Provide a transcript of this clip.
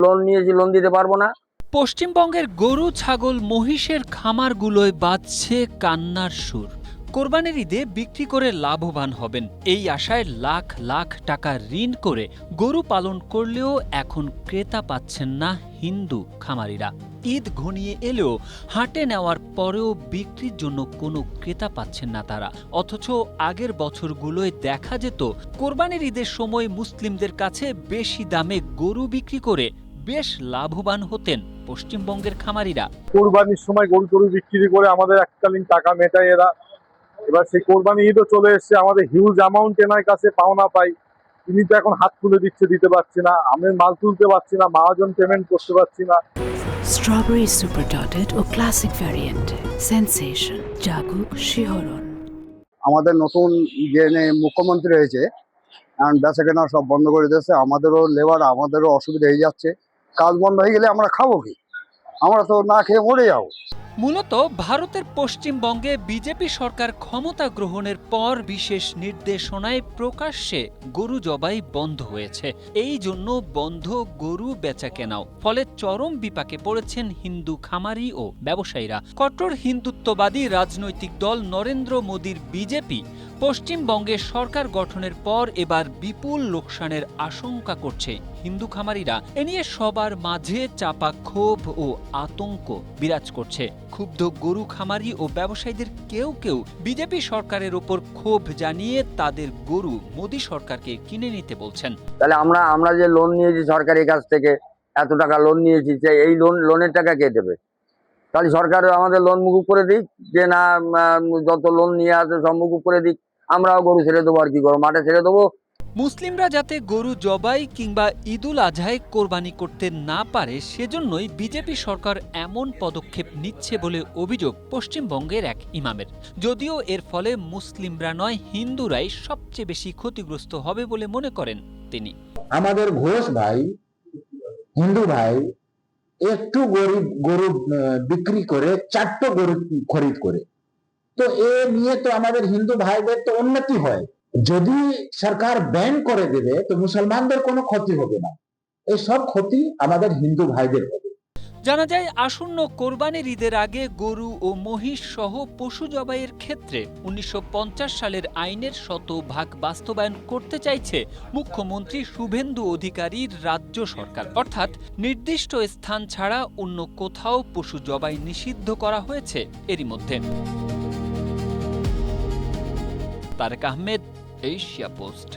Loan নিয়েছি, loan দিতে পারবো না। পশ্চিমবঙ্গের গরু, ছাগল, মহিষের খামারগুলোয় বাজছে কান্নার সুর। কোরবানির ঈদে বিক্রি করে লাভবান হবেন এই আশায় লাখ লাখ টাকা ঋণ করে গরু পালন করলেও এখন ক্রেতা পাচ্ছেন না হিন্দু খামারিরা। ঈদ ঘনিয়ে এলেও হাটে নেওয়ার পরেও বিক্রির জন্য কোনো ক্রেতা পাচ্ছেন না তারা। অথচ আগের বছরগুলোয় দেখা যেত কোরবানির ঈদের সময় মুসলিমদের কাছে বেশি দামে গরু বিক্রি করে বেশ লাভবান হতেন পশ্চিমবঙ্গের খামারিরা। কোরবানির সময় গরু টরু বিক্রি করে আমাদের এককালীন টাকা মেটায় এরা। এবার সেই কোরবানি ঈদও চলে এসছে, আমাদের হিউজ অ্যামাউন্ট এনার কাছে পাওনা পাই। তিনি তো এখন হাত তুলে দিচ্ছে, দিতে পারছি না, আমি মাল তুলতে পারছি না, মহাজন পেমেন্ট করতে পারছি না। স্ট্রবেরি সুপার ডটেড ও ক্লাসিক ভ্যারিয়েন্ট সেন্সেশন জাগুক শিহরণ। আমাদের নতুন যে মুখ্যমন্ত্রী হয়েছে, এখন বেচা কেনা সব বন্ধ করে দিয়েছে। আমাদেরও লেবার, আমাদেরও অসুবিধা হয়ে যাচ্ছে। কাজ বন্ধ হয়ে গেলে আমরা খাবো কি? আমরা তো না খেয়ে মরে যাবো। মূলত ভারতের পশ্চিমবঙ্গে বিজেপি সরকার ক্ষমতা গ্রহণের পর বিশেষ নির্দেশনায় প্রকাশ্যে গরু জবাই বন্ধ হয়েছে। এই জন্য বন্ধ গরু বেচা কেনাও। ফলে চরম বিপাকে পড়েছেন হিন্দু খামারি ও ব্যবসায়ীরা। কট্টর হিন্দুত্ববাদী রাজনৈতিক দল নরেন্দ্র মোদীর বিজেপি পশ্চিমবঙ্গে সরকার গঠনের পর এবার বিপুল লোকসানের আশঙ্কা করছে হিন্দু খামারিরা। এ নিয়ে সবার মাঝে চাপা ক্ষোভ ও আতঙ্ক বিরাজ করছে। ক্ষুব্ধ গরু খামারি ও ব্যবসায়ীদের কেউ কেউ বিজেপি সরকারের ওপর ক্ষোভ জানিয়ে তাদের গরু মোদী সরকারকে কিনে নিতে বলছেন। তাহলে আমরা যে লোন নিয়েছি সরকারের কাছ থেকে, এত টাকা লোন নিয়েছি, যে এই লোনের টাকা কে দেবে? তাহলে সরকার আমাদের লোন মুকুব করে দিক, যে না যত লোন নিয়ে আসে সব মুকুব করে দিক, আমরাও গরু ছেড়ে দেবো। আর কি করবো, মাঠে ছেড়ে দেবো। মুসলিমরা যাতে গরু জবাই কিংবা ঈদুল আজহায় কোরবানি করতে না পারে সেজন্যই বিজেপি সরকার এমন পদক্ষেপ নিচ্ছে বলে অভিযোগ পশ্চিমবঙ্গের এক ইমামের। যদিও এর ফলে মুসলিমরা নয় হিন্দুরাই সবচেয়ে বেশি ক্ষতিগ্রস্ত হবে বলে মনে করেন তিনি। আমাদের ঘোষ ভাই, হিন্দু ভাই একটু গরু বিক্রি করে 4টো গরু খরিদ করে, তো এ নিয়ে তো আমাদের হিন্দু ভাইদের তো উন্নতি হয়। যদি সরকার ব্যান করে দেবে তো মুসলমানদের কোনো ক্ষতি হবে না, এই সব ক্ষতি আমাদের হিন্দু ভাইদের হবে। জানা যায় আসন্ন কোরবানির ঈদের আগে গরু ও মহিষ সহ পশু জবাইয়ের ক্ষেত্রে ১৯৫০ সালের আইনের শতভাগ বাস্তবায়ন করতে চাইছে মুখ্যমন্ত্রী শুভেন্দু অধিকারীর রাজ্য সরকার। অর্থাৎ নির্দিষ্ট স্থান ছাড়া অন্য কোথাও পশু জবাই নিষিদ্ধ করা হয়েছে এরই মধ্যে। Tarek Ahmed, Asia post.